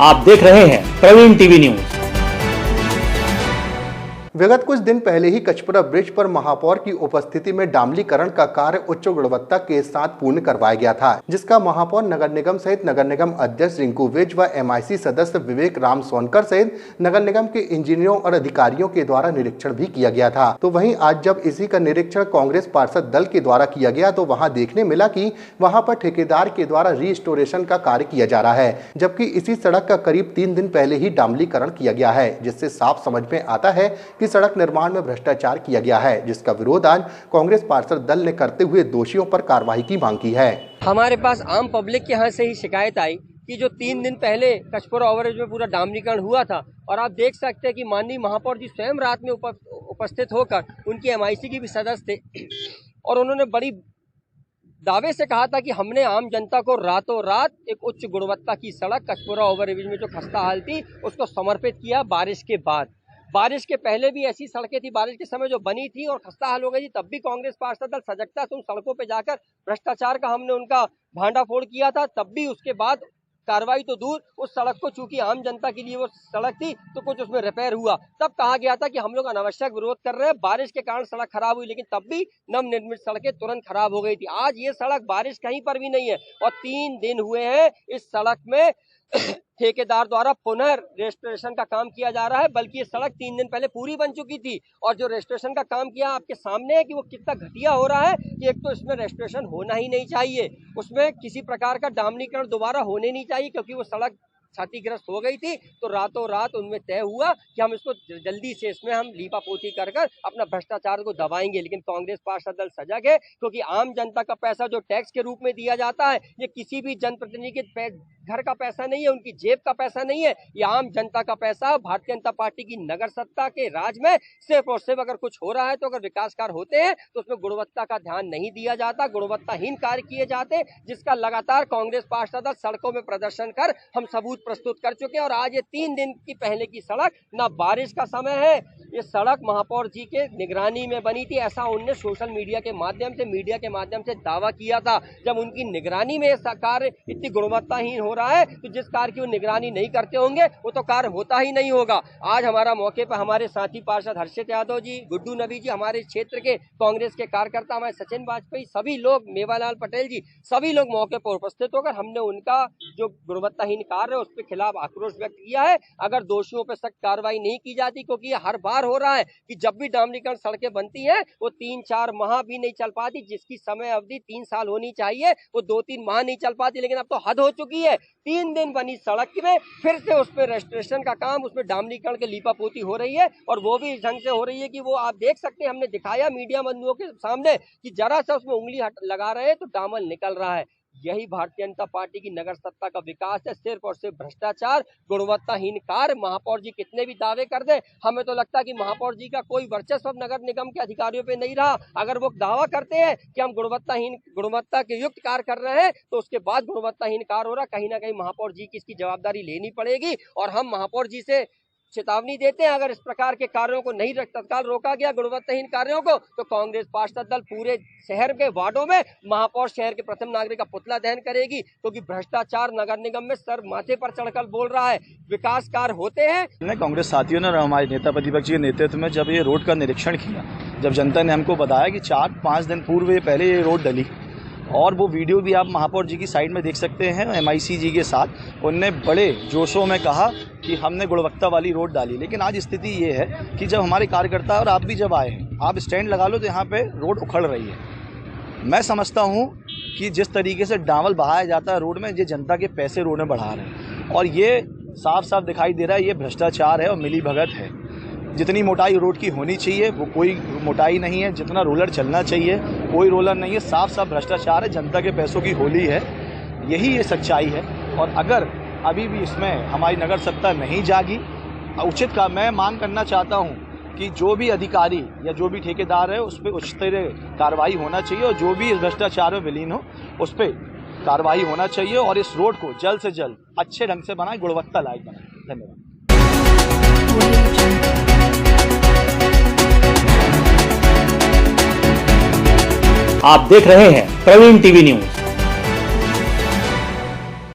आप देख रहे हैं प्रवीण टीवी न्यूज। विगत कुछ दिन पहले ही कचपुरा ब्रिज पर महापौर की उपस्थिति में डामलीकरण का कार्य उच्च गुणवत्ता के साथ पूर्ण करवाया गया था, जिसका महापौर नगर निगम सहित नगर निगम अध्यक्ष रिंकू विज व MIC सदस्य विवेक राम सोनकर सहित नगर निगम के इंजीनियरों और अधिकारियों के द्वारा निरीक्षण भी किया गया था। तो वहीं आज जब इसी का निरीक्षण कांग्रेस पार्षद दल के द्वारा किया गया तो वहाँ देखने मिला कि वहाँ पर ठेकेदार के द्वारा रिस्टोरेशन का कार्य किया जा रहा है, जबकि इसी सड़क का करीब 3 दिन पहले ही डामलीकरण किया गया है, जिससे साफ समझ में आता है कि सड़क निर्माण में भ्रष्टाचार किया गया है, जिसका विरोध आज कांग्रेस पार्षद दल ने करते हुए दोषियों पर कार्रवाई की मांग की है। हमारे पास आम पब्लिक के यहाँ से ही शिकायत आई कि जो 3 दिन पहले कचपुरा ओवरब्रिज में पूरा डामरीकरण हुआ था और आप देख सकते हैं कि माननीय महापौर जी स्वयं रात में उपस्थित होकर उनकी MIC की भी सदस्य थे और उन्होंने बड़ी दावे से कहा था कि हमने आम जनता को रातों रात एक उच्च गुणवत्ता की सड़क कचपुरा ओवरब्रिज में जो खस्ता हाल थी उसको समर्पित किया। बारिश के बाद, बारिश के पहले भी ऐसी सड़कें थी, बारिश के समय जो बनी थी और खस्ता हाल हो गई थी, तब भी कांग्रेस पार्षद दल सजगता से उन सड़कों पे जाकर भ्रष्टाचार का हमने उनका भांडाफोड़ किया था। तब भी उसके बाद कार्रवाई तो दूर, उस सड़क को चूंकि आम जनता के लिए वो सड़क थी तो कुछ उसमें रिपेयर हुआ, तब कहा गया था कि हम लोग अनावश्यक विरोध कर रहे हैं, बारिश के कारण सड़क खराब हुई, लेकिन तब भी नवनिर्मित सड़कें तुरंत खराब हो गई थी। आज ये सड़क बारिश कहीं पर भी नहीं है और 3 दिन हुए हैं इस सड़क में ठेकेदार द्वारा पुनः रेस्टोरेशन का काम किया जा रहा है, बल्कि ये सड़क 3 दिन पहले पूरी बन चुकी थी और जो रेस्टोरेशन का काम किया आपके सामने है कि वो कितना घटिया हो रहा है कि एक तो इसमें रेस्टोरेशन होना ही नहीं चाहिए, उसमें किसी प्रकार का डामरीकरण दोबारा होने नहीं चाहिए, क्योंकि वो सड़क क्षतिग्रस्त हो गई थी। तो रातों रात उनमें तय हुआ कि हम इसको जल्दी से इसमें हम लीपा पोती कर अपना भ्रष्टाचार को दबाएंगे, लेकिन कांग्रेस पार्षद दल सजग है, क्योंकि आम जनता का पैसा जो टैक्स के रूप में दिया जाता है ये किसी भी जनप्रतिनिधि के घर का पैसा नहीं है, उनकी जेब का पैसा नहीं है, ये आम जनता का पैसा भारतीय जनता पार्टी की नगर सत्ता के राज में सिर्फ और सिर्फ अगर कुछ हो रहा है तो अगर विकास कार्य होते हैं तो उसमें गुणवत्ता का ध्यान नहीं दिया जाता, गुणवत्ताहीन कार्य किए जाते, जिसका लगातार कांग्रेस पार्षद दल सड़कों में प्रदर्शन कर हम सबूत प्रस्तुत कर चुके हैं। और आज ये 3 दिन की पहले की सड़क, ना बारिश का समय है, ये सड़क महापौर जी के निगरानी में बनी थी, ऐसा उनने सोशल मीडिया के माध्यम से दावा किया था। जब उनकी निगरानी में कार्य इतनी गुणवत्ताहीन हो रहा है तो जिस कार्य की वो निगरानी नहीं करते होंगे वो तो कार्य होता ही नहीं होगा। आज हमारा मौके पर हमारे साथी पार्षद हर्षित यादव जी, गुड्डू नबी जी, हमारे क्षेत्र के कांग्रेस के कार्यकर्ता, हमारे सचिन वाजपेयी, सभी लोग, मेवालाल पटेल जी, सभी लोग मौके पर उपस्थित होकर हमने उनका जो गुणवत्ताहीन कार्य है उसके खिलाफ आक्रोश व्यक्त किया है। अगर दोषियों पर सख्त कार्रवाई नहीं की जाती, क्योंकि ये हर बार हो रहा है कि जब भी डामरीकरण सड़कें बनती है वो 3-4 माह भी नहीं चल पाती, जिसकी समय अवधि 3 साल होनी चाहिए वो 2-3 माह नहीं चल पाती, लेकिन अब तो हद हो चुकी है। 3 दिन बनी सड़क में फिर से उस पर रेस्टोरेशन का काम, उसमें डामरीकरण के लीपा पोती हो रही है और वो भी इस ढंग से हो रही है कि वो आप देख सकते हैं, हमने दिखाया मीडिया बंधुओं के सामने कि जरा सा उसमें उंगली लगा रहे हैं तो डामर निकल रहा है। यही भारतीय जनता पार्टी की नगर सत्ता का विकास है, सिर्फ और सिर्फ भ्रष्टाचार, गुणवत्ताहीन कार्य। महापौर जी कितने भी दावे कर दे, हमें तो लगता है कि महापौर जी का कोई वर्चस्व नगर निगम के अधिकारियों पे नहीं रहा। अगर वो दावा करते हैं कि हम गुणवत्ता के युक्त कार्य कर रहे हैं तो उसके बाद गुणवत्ताहीन कार्य हो रहा, कहीं ना कहीं महापौर जी की इसकी जवाबदारी लेनी पड़ेगी। और हम महापौर जी से चेतावनी देते हैं, अगर इस प्रकार के कार्यों को नहीं तत्काल रोका गया, गुणवत्ताहीन कार्यों को, तो कांग्रेस पार्षद दल पूरे शहर के वार्डों में महापौर शहर के प्रथम नागरिक का पुतला दहन करेगी, क्योंकि भ्रष्टाचार नगर निगम में सर माथे पर चढ़कर बोल रहा है। विकास कार्य होते हैं। कांग्रेस साथियों ने और हमारे नेता प्रतिपक्ष के नेतृत्व में जब ये रोड का निरीक्षण किया, जब जनता ने हमको बताया कि 4-5 दिन पूर्व पहले ये रोड डली, और वो वीडियो भी आप महापौर जी की साइड में देख सकते हैं, MIC जी के साथ उनने बड़े जोशों में कहा कि हमने गुणवत्ता वाली रोड डाली। लेकिन आज स्थिति ये है कि जब हमारे कार्यकर्ता और आप भी जब आए हैं, आप स्टैंड लगा लो तो यहाँ पे रोड उखड़ रही है। मैं समझता हूँ कि जिस तरीके से डामर बहाया जाता है रोड में, ये जनता के पैसे रोड में बढ़ा रहे हैं और ये साफ साफ दिखाई दे रहा है ये भ्रष्टाचार है और मिलीभगत है। जितनी मोटाई रोड की होनी चाहिए वो कोई मोटाई नहीं है, जितना रोलर चलना चाहिए कोई रोलर नहीं है, साफ साफ भ्रष्टाचार है, जनता के पैसों की होली है, यही ये सच्चाई है। और अगर अभी भी इसमें हमारी नगर सत्ता नहीं जागी, उचित का मैं मांग करना चाहता हूँ कि जो भी अधिकारी या जो भी ठेकेदार है उस पर उचित कार्रवाई होना चाहिए और जो भी इस भ्रष्टाचार में विलीन हो उस पर कार्रवाई होना चाहिए और इस रोड को जल्द से जल्द अच्छे ढंग से बनाए, गुणवत्ता लायक बनाए। धन्यवाद। आप देख रहे हैं प्रवीण टीवी न्यूज।